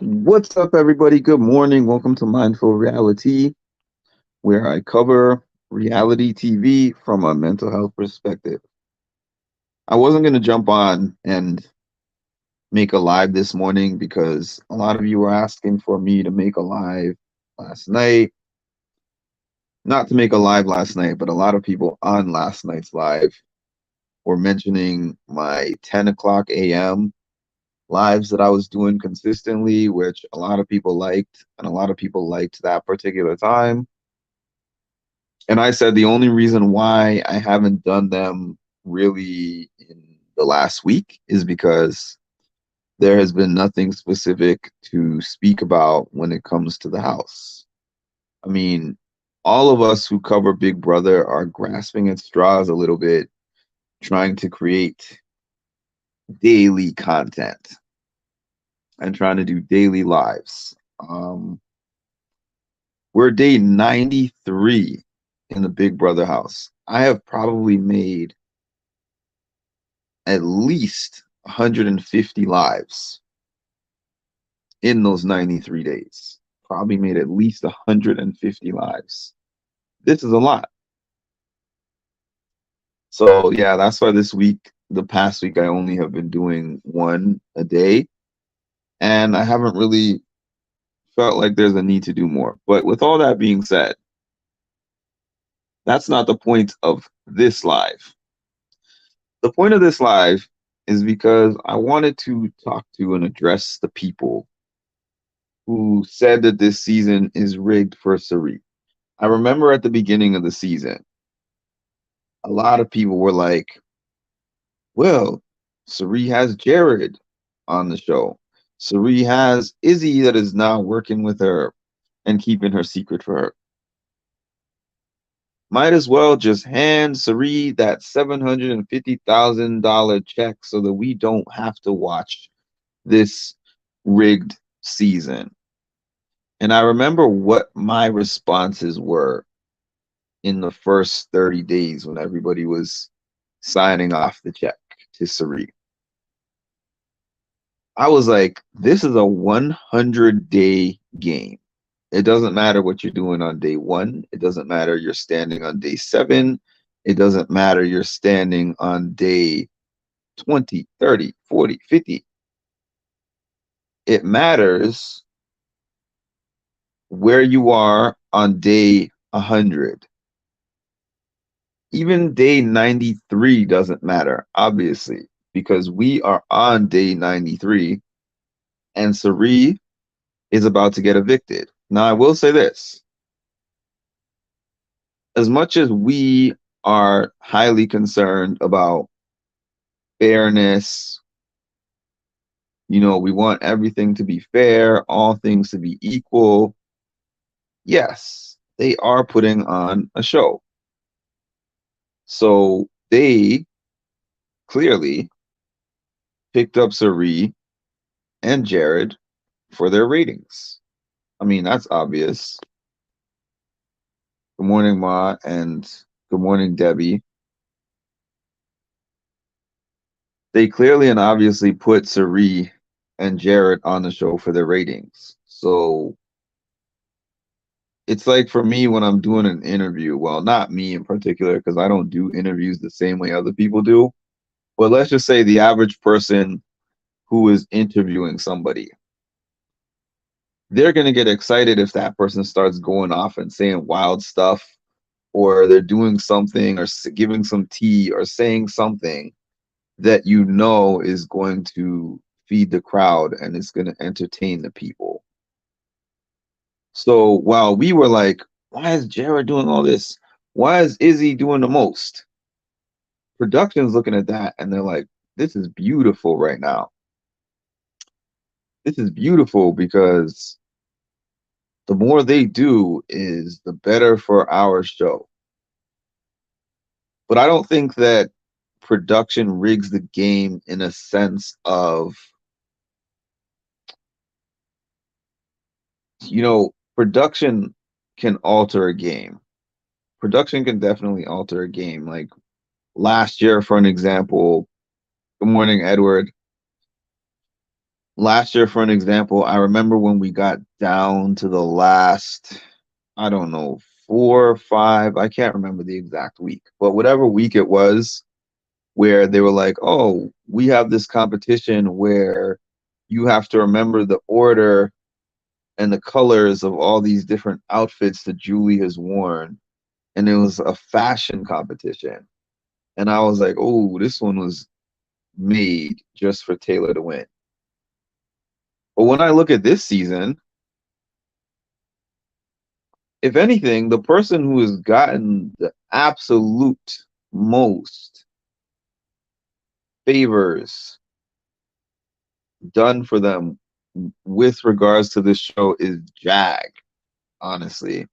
What's up, everybody? Good morning. Welcome to Mindful Reality, where I cover reality TV from a mental health perspective. I wasn't going to jump on and make a live this morning because a lot of you were asking for me to make a live last night. Not to make a live last night, but a lot of people on last night's live were mentioning my 10 o'clock a.m. lives that I was doing consistently, which a lot of people liked, and a lot of people liked that particular time. And I said the only reason why I haven't done them really in the last week is because there has been nothing specific to speak about when it comes to the house. I mean, all of us who cover Big Brother are grasping at straws a little bit, trying to create daily content and trying to do daily lives. We're day 93 in the Big Brother house. I have probably made at least 150 lives in those 93 days. Probably made at least 150 lives. This is a lot. So, yeah, that's why this week, the past week, I only have been doing one a day. And I haven't really felt like there's a need to do more. But with all that being said, that's not the point of this live. The point of this live is because I wanted to talk to and address the people who said that this season is rigged for Cirie. I remember at the beginning of the season, a lot of people were like, well, Cirie has Jared on the show. Cirie has Izzy that is now working with her and keeping her secret for her. Might as well just hand Cirie that $750,000 check so that we don't have to watch this rigged season. And I remember what my responses were in the first 30 days when everybody was signing off the check to Cirie. I was like, this is a 100-day game. It doesn't matter what you're doing on day one. It doesn't matter you're standing on day 7. It doesn't matter you're standing on day 20, 30, 40, 50. It matters where you are on day 100. Even day 93 doesn't matter, obviously, because we are on day 93 and Cirie is about to get evicted. Now, I will say this. As much as we are highly concerned about fairness, we want everything to be fair, all things to be equal. Yes, they are putting on a show. So they clearly picked up Cirie and Jared for their ratings. I mean, that's obvious. Good morning, Ma, and good morning, Debbie. They clearly and obviously put Cirie and Jared on the show for their ratings. So it's like for me when I'm doing an interview, well, not me in particular, because I don't do interviews the same way other people do. But let's just say the average person who is interviewing somebody, they're going to get excited if that person starts going off and saying wild stuff, or they're doing something or giving some tea or saying something that is going to feed the crowd and it's going to entertain the people. So while we were like, why is Jared doing all this? Why is Izzy doing the most? Production's looking at that and they're like, this is beautiful right now. This is beautiful because the more they do is the better for our show. But I don't think that production rigs the game in a sense of, production can alter a game. Production can definitely alter a game. Like last year, for an example, good morning, Edward. last year, for an example, I remember when we got down to the last, I don't know, 4 or 5, I can't remember the exact week, but whatever week it was, where they were like, oh, we have this competition where you have to remember the order and the colors of all these different outfits that Julie has worn. And it was a fashion competition. And I was like, oh, this one was made just for Taylor to win. But when I look at this season, if anything, the person who has gotten the absolute most favors done for them with regards to this show is Jag, honestly.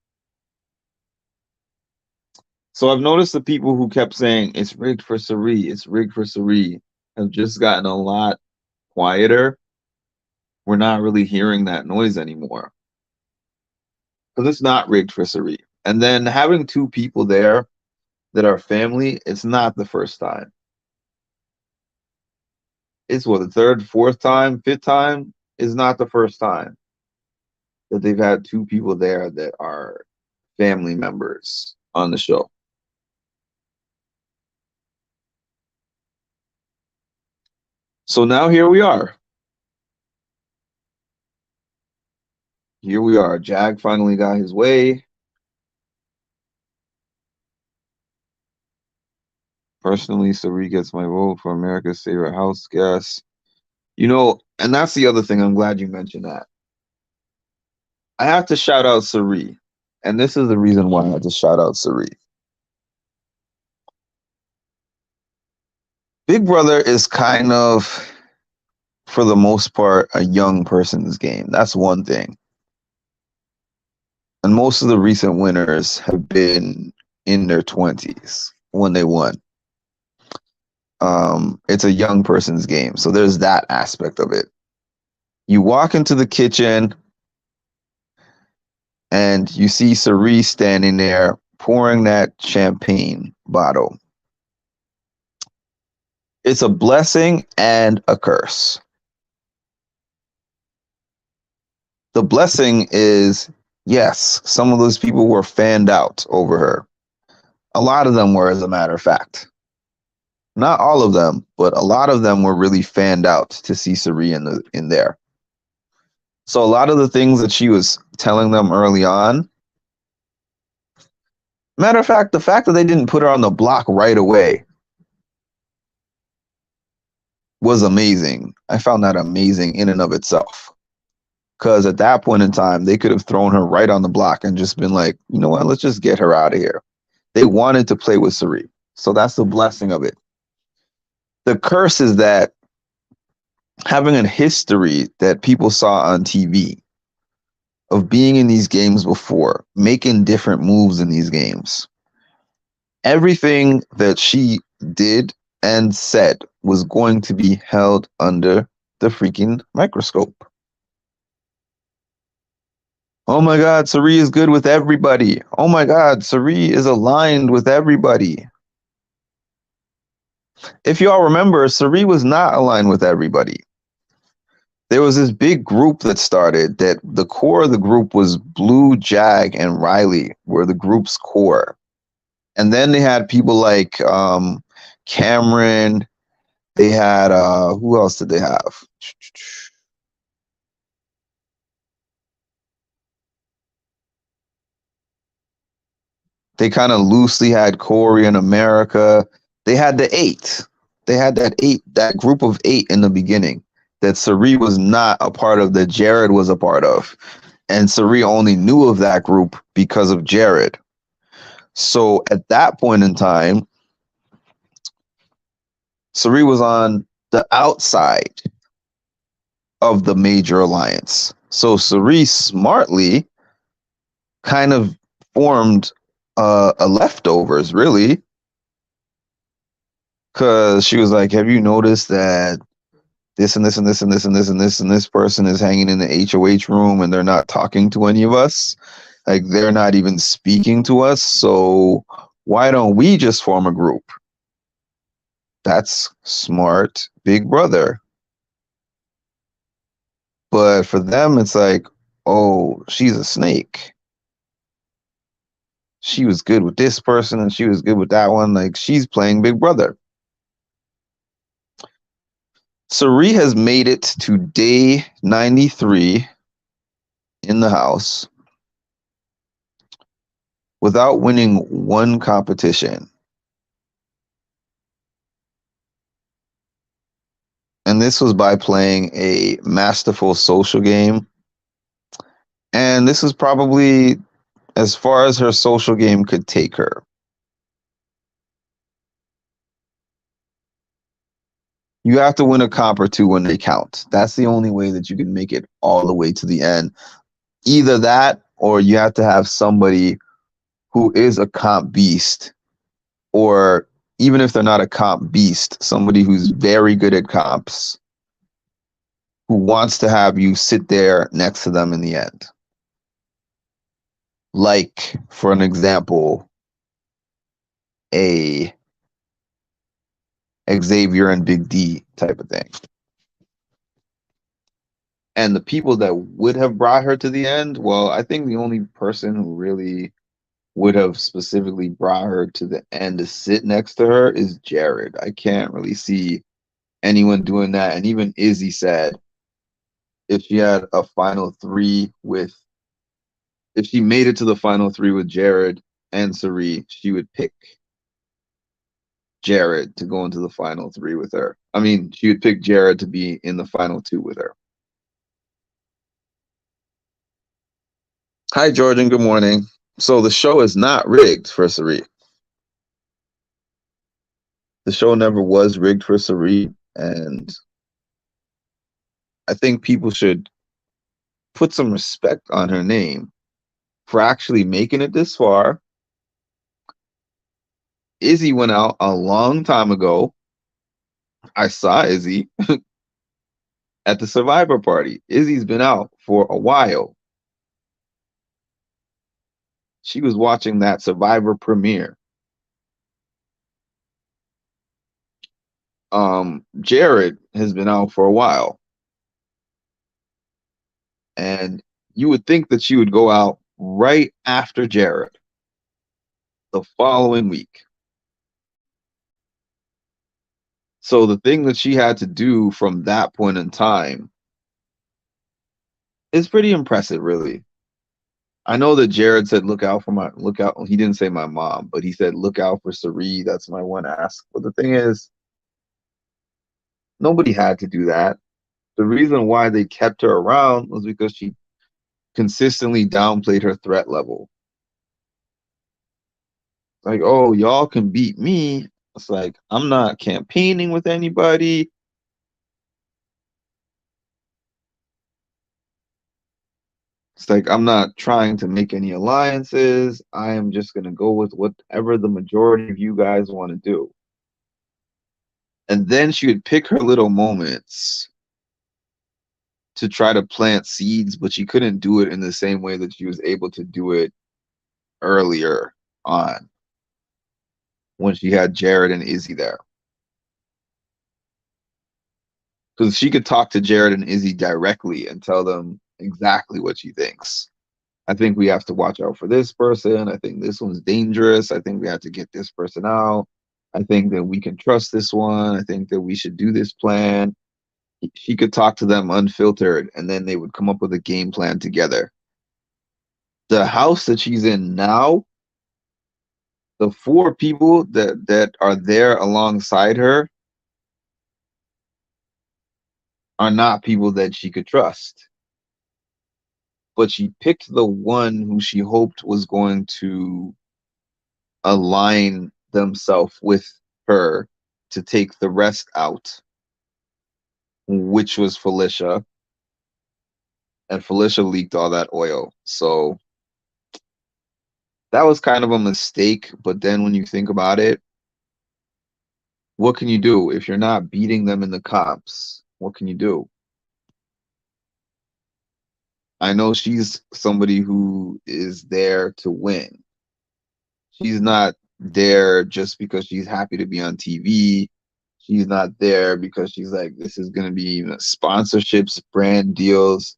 So I've noticed the people who kept saying it's rigged for Cirie, it's rigged for Cirie, have just gotten a lot quieter. We're not really hearing that noise anymore because it's not rigged for Cirie. And then having two people there that are family, it's not the first time. It's what, the third, fourth time, fifth time? Is not the first time that they've had two people there that are family members on the show. So now here we are. Here we are. Jag finally got his way. Personally, Cirie gets my vote for America's favorite house guest. You know, and that's the other thing. I'm glad you mentioned that. I have to shout out Cirie. And this is the reason why I had to shout out Cirie. Big Brother is kind of, for the most part, a young person's game. That's one thing. And most of the recent winners have been in their 20s when they won. It's a young person's game. So there's that aspect of it. You walk into the kitchen and you see Cirie standing there pouring that champagne bottle. It's a blessing and a curse. The blessing is, yes, some of those people were fanned out over her. A lot of them were, as a matter of fact. Not all of them, but a lot of them were really fanned out to see Cirie in there. So a lot of the things that she was telling them early on, matter of fact, the fact that they didn't put her on the block right away was amazing. I found that amazing in and of itself. Because at that point in time, they could have thrown her right on the block and just been like, you know what, let's just get her out of here. They wanted to play with Cirie. So that's the blessing of it. The curse is that having a history that people saw on TV of being in these games before, making different moves in these games, everything that she did and said was going to be held under the freaking microscope. Oh my God, Cirie is good with everybody. Oh my God, Cirie is aligned with everybody. If y'all remember, Cirie was not aligned with everybody. There was this big group that started that the core of the group was Blue, Jag, and Riley were the group's core. And then they had people like Cameron. They had, who else did they have? They kind of loosely had Corey in America. They had the 8. They had that group of 8 in the beginning that Cirie was not a part of, that Jared was a part of. And Cirie only knew of that group because of Jared. So at that point in time, Cirie was on the outside of the major alliance. So Cirie smartly kind of formed a leftovers, really, because she was like, have you noticed that this and this and this and this and this and this and this person is hanging in the HOH room and they're not talking to any of us? Like, they're not even speaking to us. So why don't we just form a group? That's smart, Big Brother. But for them, it's like, oh, she's a snake. She was good with this person and she was good with that one. Like she's playing Big Brother. Cirie has made it to day 93 in the house without winning one competition. And this was by playing a masterful social game. And this is probably as far as her social game could take her. You have to win a comp or two when they count. That's the only way that you can make it all the way to the end. Either that or you have to have somebody who is a comp beast, or even if they're not a comp beast, somebody who's very good at comps who wants to have you sit there next to them in the end. Like, for an example, a Xavier and Big D type of thing. And the people that would have brought her to the end, well, I think the only person who really would have specifically brought her to the end to sit next to her is Jared. I can't really see anyone doing that. And even Izzy said if she had a final three with, if she made it to the final three with Jared and Cirie, she would pick Jared to go into the final three with her. I mean, she would pick Jared to be in the final two with her. Hi, Jordan. Good morning. So the show is not rigged for Cirie. The show never was rigged for Cirie, and I think people should put some respect on her name for actually making it this far. Izzy went out a long time ago. I saw Izzy at the Survivor party. Izzy's been out for a while. She was watching that Survivor premiere. Jared has been out for a while. And you would think that she would go out right after Jared the following week. So the thing that she had to do from that point in time is pretty impressive, really. I know that Jared said, look out. He didn't say my mom, but he said, look out for Cirie. That's my one ask. But the thing is, nobody had to do that. The reason why they kept her around was because she consistently downplayed her threat level. Like, oh, y'all can beat me. It's like, I'm not campaigning with anybody. It's like, I'm not trying to make any alliances. I am just going to go with whatever the majority of you guys want to do. And then she would pick her little moments to try to plant seeds, but she couldn't do it in the same way that she was able to do it earlier on when she had Jared and Izzy there. Because she could talk to Jared and Izzy directly and tell them exactly what she thinks. I think we have to watch out for this person. I think this one's dangerous. I think we have to get this person out. I think that we can trust this one. I think that we should do this plan. She could talk to them unfiltered, and then they would come up with a game plan together. The house that she's in now, the four people that are there alongside her are not people that she could trust. But she picked the one who she hoped was going to align themselves with her to take the rest out, which was Felicia. And Felicia leaked all that oil. So that was kind of a mistake. But then when you think about it, what can you do if you're not beating them in the comps? What can you do? I know she's somebody who is there to win. She's not there just because she's happy to be on TV. She's not there because she's like, this is going to be sponsorships, brand deals.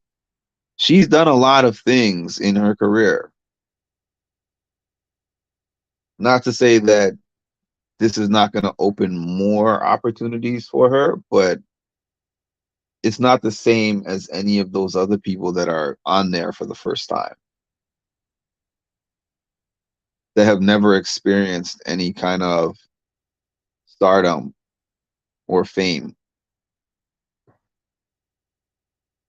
She's done a lot of things in her career. Not to say that this is not going to open more opportunities for her, but it's not the same as any of those other people that are on there for the first time, that have never experienced any kind of stardom or fame.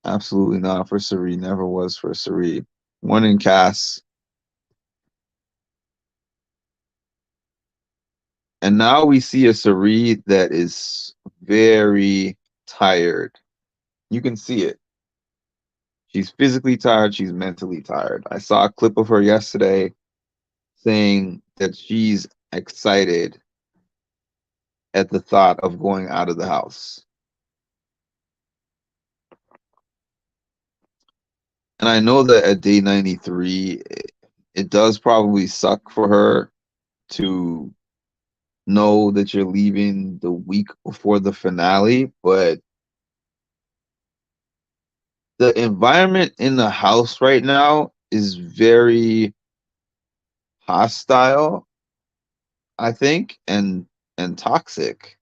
Absolutely not for Cirie. Never was for Cirie. One in Cass. And now we see a Cirie that is very tired. You can see it. She's physically tired. She's mentally tired. I saw a clip of her yesterday saying that she's excited at the thought of going out of the house. And I know that at day 93, it does probably suck for her to know that you're leaving the week before the finale, but the environment in the house right now is very hostile, I think, and toxic.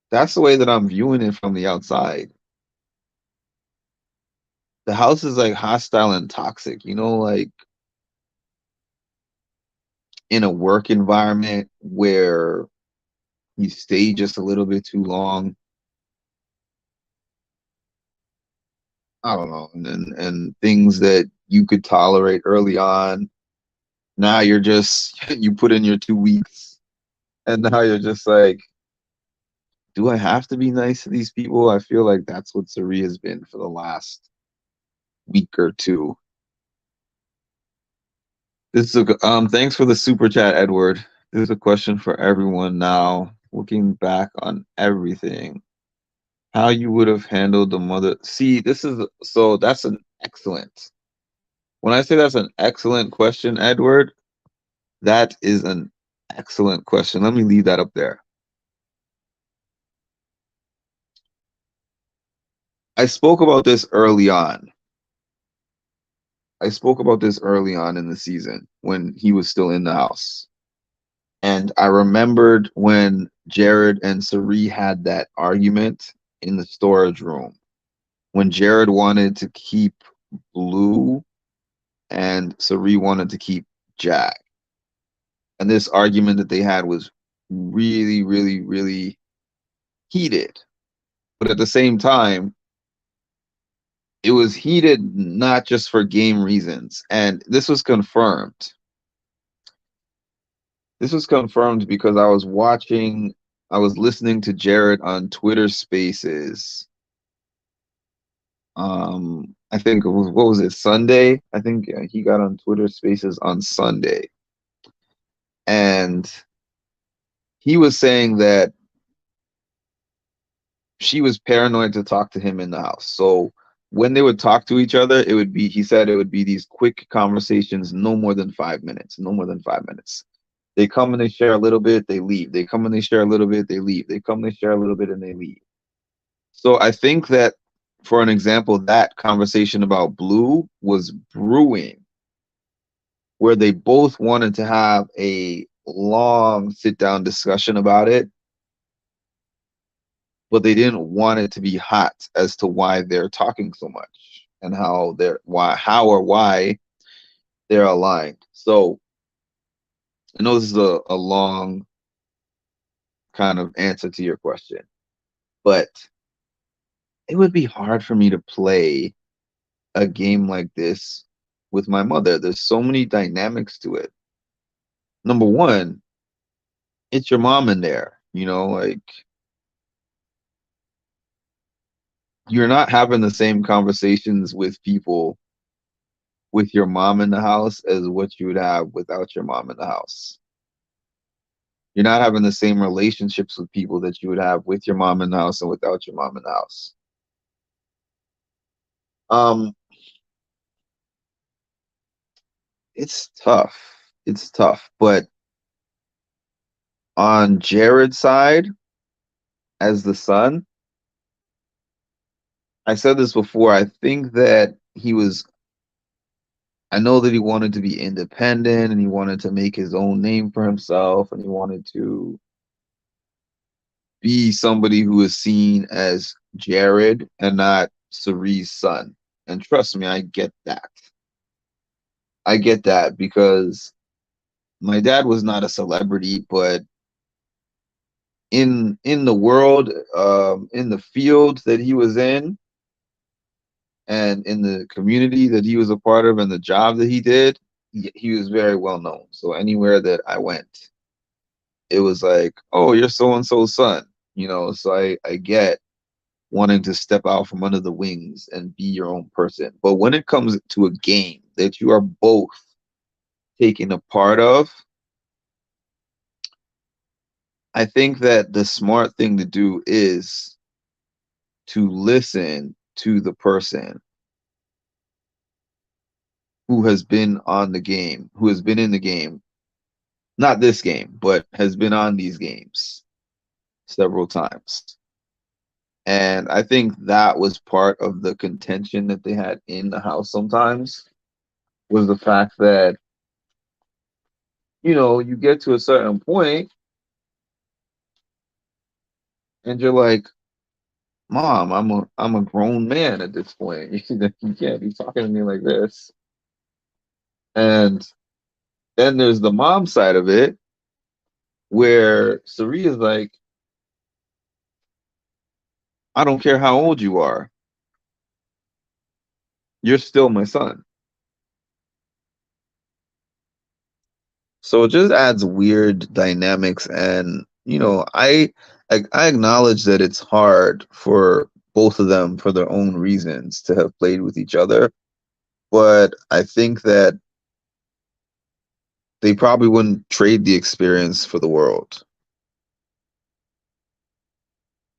That's the way that I'm viewing it from the outside. The house is like hostile and toxic, like in a work environment where you stay just a little bit too long. I don't know, and things that you could tolerate early on. Now you're just you put in your 2 weeks, and now you're just like, do I have to be nice to these people? I feel like that's what Cirie has been for the last week or two. This is thanks for the super chat, Edward. This is a question for everyone now. Looking back on everything, how you would have handled the mother. See, that's an excellent. When I say that's an excellent question, Edward, that is an excellent question. Let me leave that up there. I spoke about this early on. I spoke about this early on in the season when he was still in the house. And I remembered when Jared and Cirie had that argument in the storage room when Jared wanted to keep Blue and Cirie wanted to keep Jack. And this argument that they had was really, really, really heated. But at the same time, it was heated not just for game reasons. And this was confirmed. This was confirmed because I was listening to Jared on Twitter Spaces. I think it was, what was it, Sunday? I think he got on Twitter Spaces on Sunday. And he was saying that she was paranoid to talk to him in the house. So when they would talk to each other, he said it would be these quick conversations, no more than 5 minutes, no more than 5 minutes. They come and they share a little bit, they leave. They come and they share a little bit, they leave. They come, they share a little bit, and they leave. So I think that, for an example, that conversation about Blue was brewing, where they both wanted to have a long sit down discussion about it, but they didn't want it to be hot as to why they're talking so much and how or why they're aligned. So I know this is a long kind of answer to your question, but it would be hard for me to play a game like this with my mother. There's so many dynamics to it. Number one, it's your mom in there, like you're not having the same conversations with people with your mom in the house as what you would have without your mom in the house. You're not having the same relationships with people that you would have with your mom in the house and without your mom in the house. Um, it's tough. It's tough. But on Jared's side, as the son, I said this before, I think that I know that he wanted to be independent and he wanted to make his own name for himself and he wanted to be somebody who is seen as Jared and not Cirie's son. And trust me, I get that. I get that because my dad was not a celebrity, but in the world, in the field that he was in, and in the community that he was a part of, and the job that he did, he was very well known. So anywhere that I went, it was like, "Oh, you're so and so's son," you know. So I get wanting to step out from under the wings and be your own person. But when it comes to a game that you are both taking a part of, I think that the smart thing to do is to listen to the person who has been on the game, who has been in the game, not this game, but has been on these games several times. And I think that was part of the contention that they had in the house sometimes was the fact that, you get to a certain point and you're like, Mom, I'm a grown man at this point. You can't be talking to me like this. And then there's the mom side of it where Cirie is like, I don't care how old you are, you're still my son. So it just adds weird dynamics, and I acknowledge that it's hard for both of them for their own reasons to have played with each other, but I think that they probably wouldn't trade the experience for the world.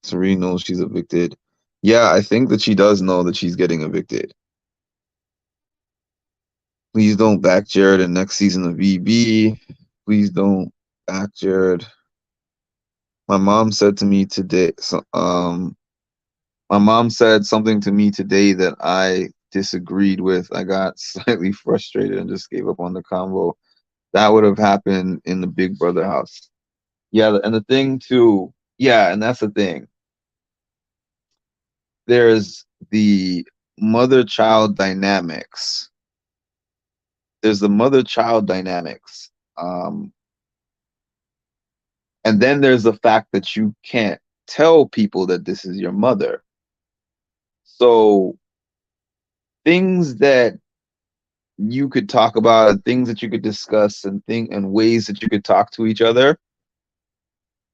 Cirie knows she's evicted. Yeah, I think that she does know that she's getting evicted. Please don't back Jared in next season of VB. Please don't back Jared. My mom said to me today, my mom said something to me today that I disagreed with. I got slightly frustrated and just gave up on the convo. That would have happened in the Big Brother house. Yeah, and the thing too, yeah, and that's the thing. There's the mother-child dynamics. There's the mother-child dynamics. And then there's the fact that you can't tell people that this is your mother. So things that you could talk about and things that you could discuss and ways that you could talk to each other,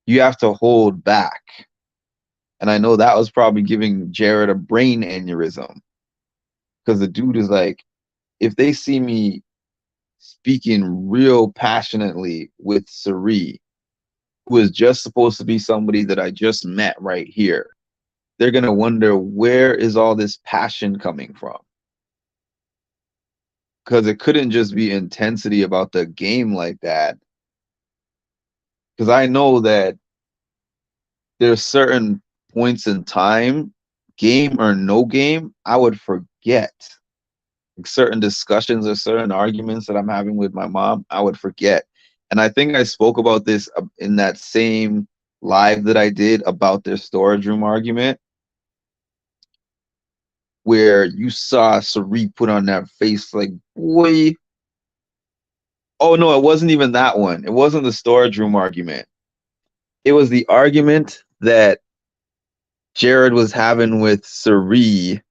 you have to hold back. And I know that was probably giving Jared a brain aneurysm because the dude is like, if they see me speaking real passionately with Cirie, who is just supposed to be somebody that I just met right here, they're going to wonder, where is all this passion coming from? Because it couldn't just be intensity about the game like that. Because I know that there's certain points in time, game or no game, I would forget. Like certain discussions or certain arguments that I'm having with my mom, I would forget. And I think I spoke about this in that same live that I did about their storage room argument, where you saw Cirie put on that face like, boy. Oh no, it wasn't even that one. It wasn't the storage room argument. It was the argument that Jared was having with Cirie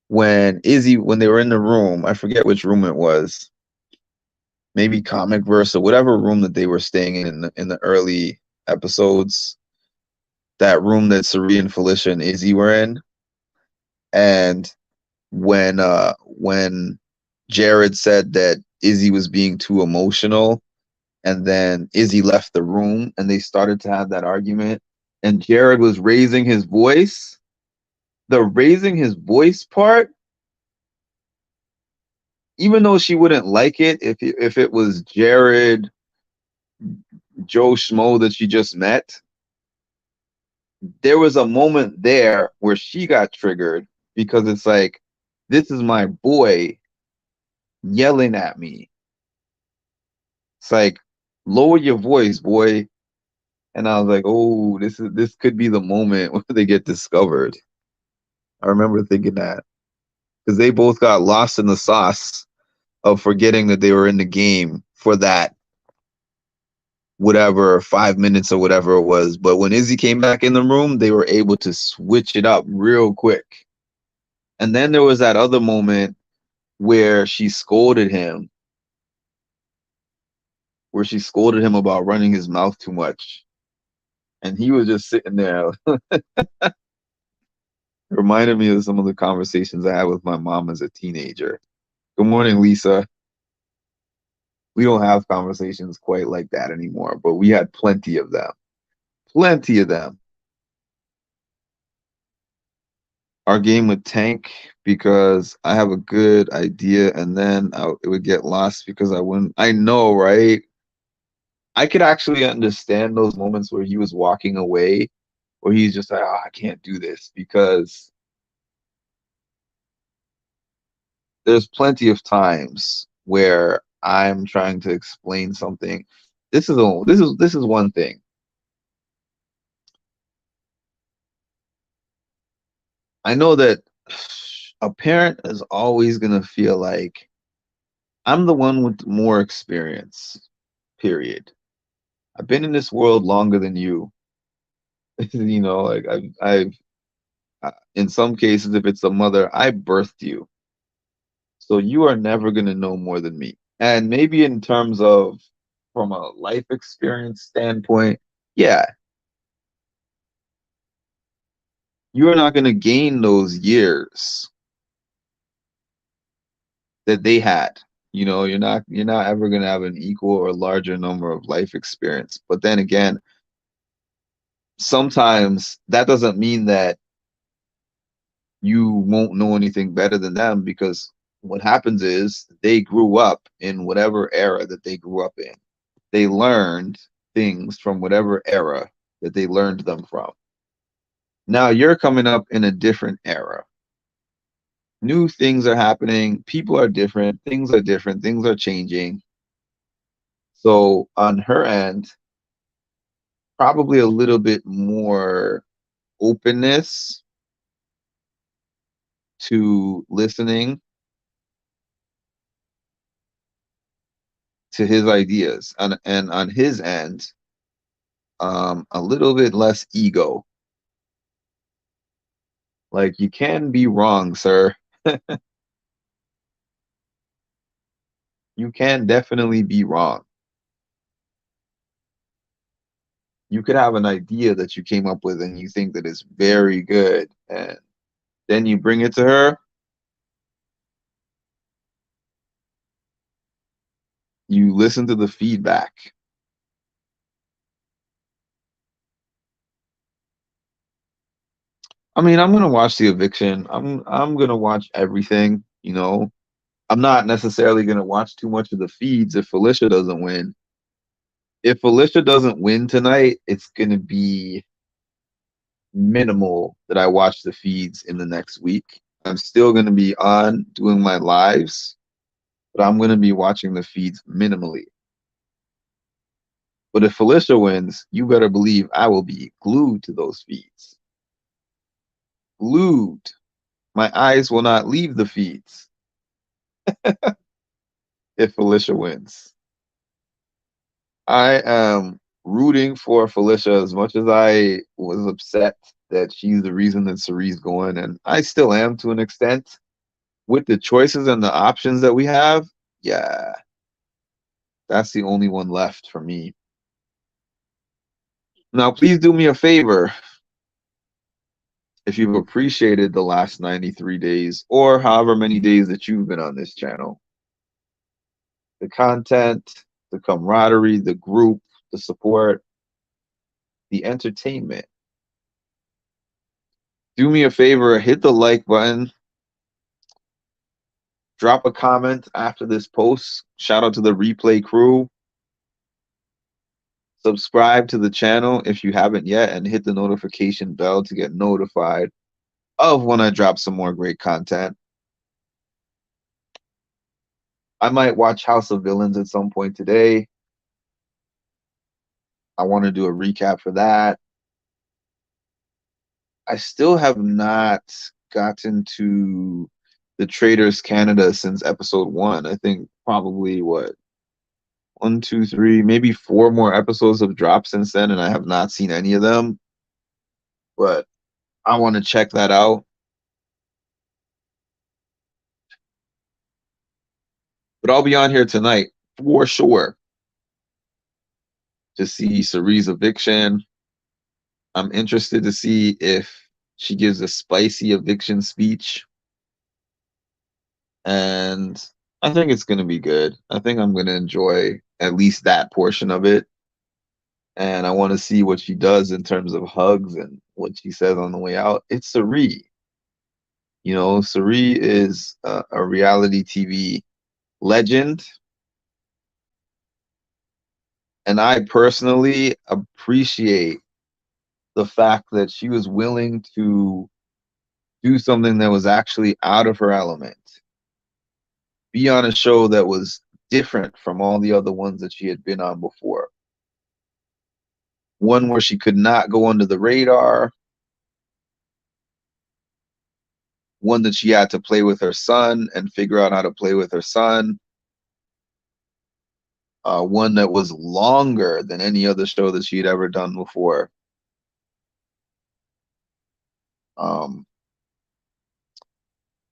when they were in the room. I forget which room it was. Maybe Comic Verse or whatever room that they were staying in the early episodes. That room that Cirie and Felicia and Izzy were in. And when Jared said that Izzy was being too emotional, and then Izzy left the room and they started to have that argument, and Jared was raising his voice. The raising his voice part, even though she wouldn't like it if it was Jared, Joe Schmo that she just met, there was a moment there where she got triggered because it's like, this is my boy yelling at me. It's like, lower your voice, boy. And I was like, oh, this could be the moment where they get discovered. I remember thinking that because they both got lost in the sauce of forgetting that they were in the game for that whatever 5 minutes or whatever it was. But when Izzy came back in the room, they were able to switch it up real quick. And then there was that other moment where she scolded him about running his mouth too much. And he was just sitting there. Reminded me of some of the conversations I had with my mom as a teenager. Good morning, Lisa. We don't have conversations quite like that anymore, but we had plenty of them. Plenty of them. Our game would tank because I have a good idea and then it would get lost because I wouldn't. I know, right? I could actually understand those moments where he was walking away, where he's just like, oh, I can't do this because there's plenty of times where I'm trying to explain something. This is one thing. I know that a parent is always gonna feel like I'm the one with more experience. Period. I've been in this world longer than you. Like in some cases, if it's a mother, I birthed you, so you are never gonna know more than me. And maybe in terms of from a life experience standpoint, yeah, you are not gonna gain those years that they had. You're not ever gonna have an equal or larger number of life experience. But then again, sometimes that doesn't mean that you won't know anything better than them because what happens is they grew up in whatever era that they grew up in. They learned things from whatever era that they learned them from. Now you're coming up in a different era. New things are happening, people are different, things are changing. So on her end, probably a little bit more openness to listening to his ideas, and on his end, a little bit less ego. Like, you can be wrong, sir. You can definitely be wrong. You could have an idea that you came up with and you think that it's very good, and then you bring it to her. You listen to the feedback. I mean, I'm gonna watch the eviction. I'm gonna watch everything. I'm not necessarily gonna watch too much of the feeds if Felicia doesn't win. If Felicia doesn't win tonight, it's gonna be minimal that I watch the feeds in the next week. I'm still gonna be on doing my lives, but I'm gonna be watching the feeds minimally. But if Felicia wins, you better believe I will be glued to those feeds. Glued. My eyes will not leave the feeds if Felicia wins. I am rooting for Felicia as much as I was upset that she's the reason that Cirie's going, and I still am to an extent. With the choices and the options that we have, yeah, that's the only one left for me. Now, please do me a favor. If you've appreciated the last 93 days or however many days that you've been on this channel, the content, the camaraderie, the group, the support, the entertainment, do me a favor, hit the like button, drop a comment after this post. Shout out to the replay crew. Subscribe to the channel if you haven't yet, and hit the notification bell to get notified of when I drop some more great content. I might watch House of Villains at some point today. I want to do a recap for that. I still have not gotten to the Traders Canada since episode 1. I think probably what, 1, 2, 3, maybe 4 more episodes have dropped since then, and I have not seen any of them. But I want to check that out. But I'll be on here tonight for sure to see Cirie's eviction. I'm interested to see if she gives a spicy eviction speech. And I think it's going to be good. I think I'm going to enjoy at least that portion of it. And I want to see what she does in terms of hugs and what she says on the way out. It's Cirie. You know, Cirie is a reality TV legend. And I personally appreciate the fact that she was willing to do something that was actually out of her element, be on a show that was different from all the other ones that she had been on before. One where she could not go under the radar, one that she had to play with her son and figure out how to play with her son, one that was longer than any other show that she had ever done before.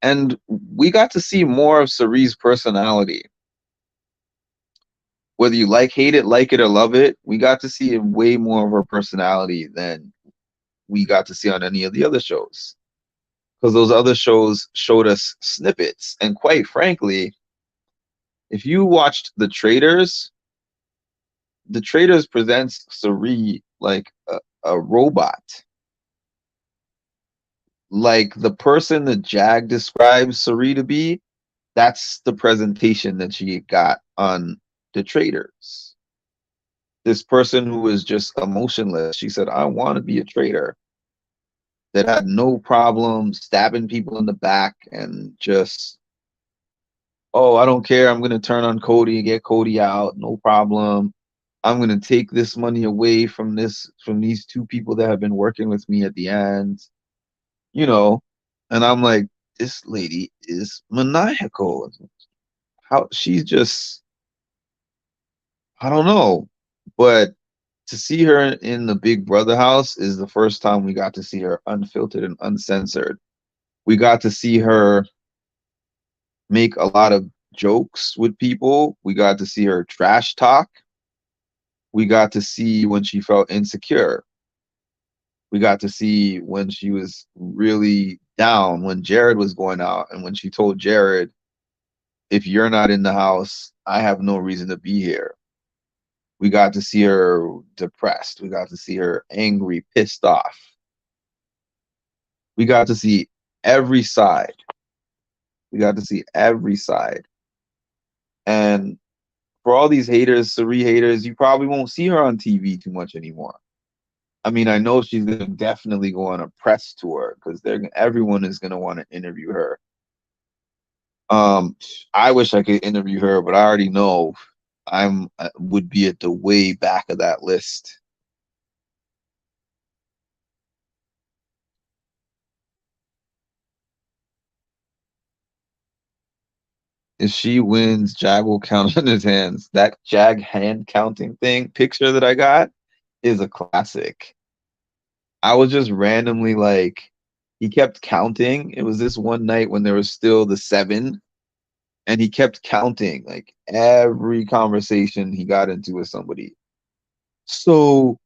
And we got to see more of Cirie's personality. Whether you hate it, like it, or love it, we got to see way more of her personality than we got to see on any of the other shows. Because those other shows showed us snippets. And quite frankly, if you watched The Traders presents Cirie like a robot. Like the person that Jag describes Cirie to be, that's the presentation that she got on The Traders. This person who is just emotionless. She said, I want to be a trader. That had no problem stabbing people in the back and just, oh, I don't care. I'm going to turn on Cody and get Cody out. No problem. I'm going to take this money away from these 2 people that have been working with me at the end, you know. And I'm like, this lady is maniacal. How she's just, I don't know. But to see her in the Big Brother house is the first time we got to see her unfiltered and uncensored. We got to see her make a lot of jokes with people. We got to see her trash talk. We got to see when she felt insecure. We got to see when she was really down, when Jared was going out, and when she told Jared, if you're not in the house, I have no reason to be here. We got to see her depressed. We got to see her angry, pissed off. We got to see every side. We got to see every side. And for all these haters, Cirie haters, you probably won't see her on TV too much anymore. I mean, I know she's going to definitely go on a press tour because everyone is going to want to interview her. I wish I could interview her, but I already know I would be at the way back of that list. If she wins, Jag will count on his hands. That Jag hand counting picture that I got is a classic. I was just randomly like, he kept counting. It was this one night when there was still the 7, and he kept counting like every conversation he got into with somebody. So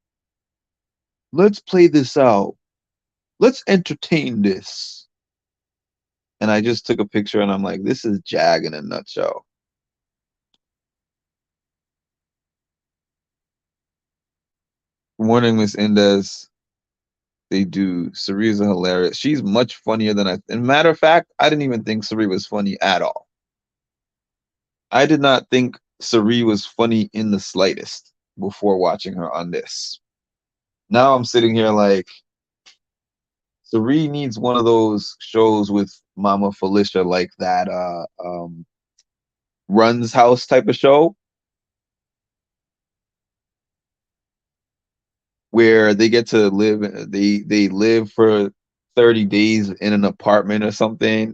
let's play this out. Let's entertain this. And I just took a picture and I'm like, this is Jag in a nutshell. Good morning, Miss Indes. They do. Cirie is hilarious. She's much funnier than in matter of fact, I didn't even think Cirie was funny at all. I did not think Cirie was funny in the slightest. before watching her on this. Now I'm sitting here like, Cirie needs one of those shows with Mama Felicia, like that Runs House type of show where they get to live they live for 30 days in an apartment or something.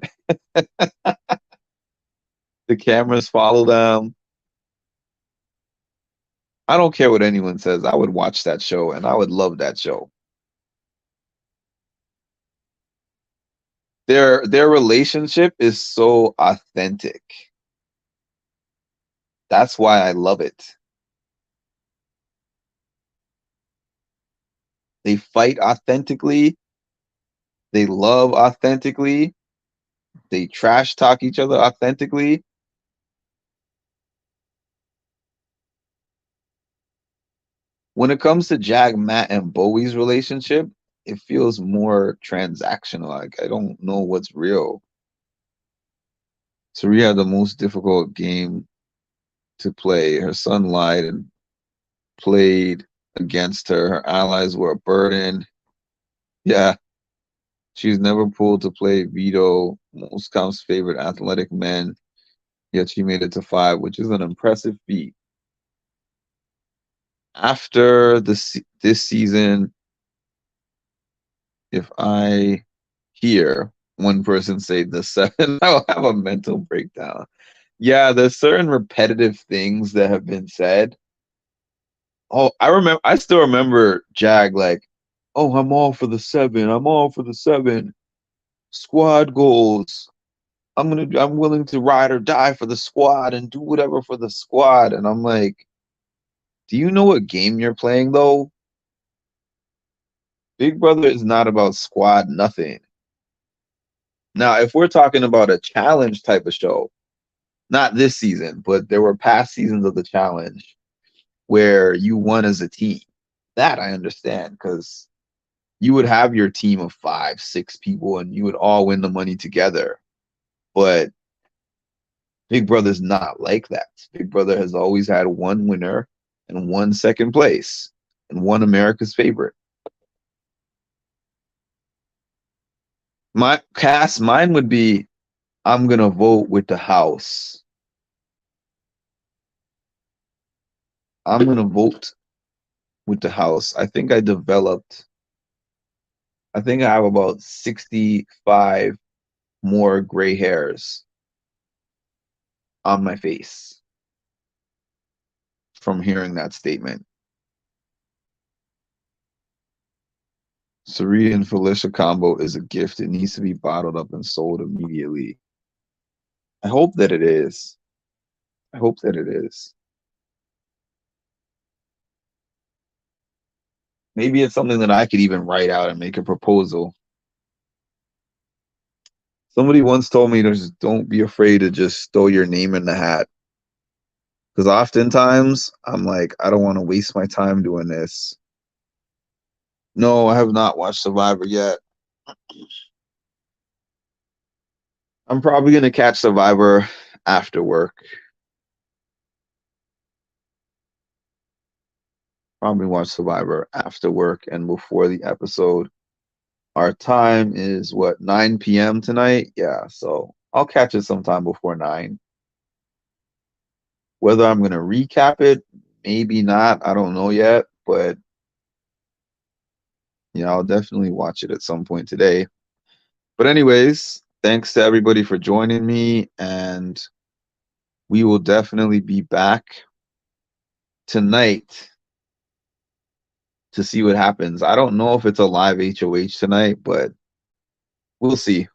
The cameras follow them. I don't care what anyone says. I would watch that show and I would love that show. Their relationship is so authentic. That's why I love it. They fight authentically. They love authentically. They trash talk each other authentically. When it comes to Jag, Matt, and Bowie's relationship, it feels more transactional. Like I don't know what's real. Cirie had the most difficult game to play. Her son lied and played against her. Her allies were a burden. Yeah, she's never pulled to play Vito, Moscow's favorite athletic man, yet she made it to 5, which is an impressive feat. After this season, if I hear one person say the 7, I will have a mental breakdown. Yeah, there's certain repetitive things that have been said. Oh, I still remember Jag like, oh, I'm all for the 7. I'm all for the 7. Squad goals. I'm willing to ride or die for the squad and do whatever for the squad. And I'm like, do you know what game you're playing though? Big Brother is not about squad nothing. Now, if we're talking about a challenge type of show, not this season, but there were past seasons of the challenge where you won as a team. That I understand because you would have your team of 5, 6 people and you would all win the money together. But Big Brother's not like that. Big Brother has always had one winner and one second place and one America's favorite. Mine would be I'm gonna vote with the house. I'm gonna vote with the house. I think I have about 65 more gray hairs on my face from hearing that statement. Cirie and Felicia combo is a gift. It needs to be bottled up and sold immediately. I hope that it is. I hope that it is. Maybe it's something that I could even write out and make a proposal. Somebody once told me to just don't be afraid to just throw your name in the hat. Because oftentimes I'm like, I don't want to waste my time doing this. No, I have not watched Survivor yet. I'm probably going to catch Survivor after work. Probably watch Survivor after work and before the episode. Our time is what, 9 p.m. tonight? Yeah, so I'll catch it sometime before 9. Whether I'm going to recap it, maybe not. I don't know yet, but yeah, I'll definitely watch it at some point today. But anyways, thanks to everybody for joining me, and we will definitely be back tonight to see what happens. I don't know if it's a live HOH tonight, but we'll see.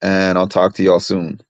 And I'll talk to y'all soon.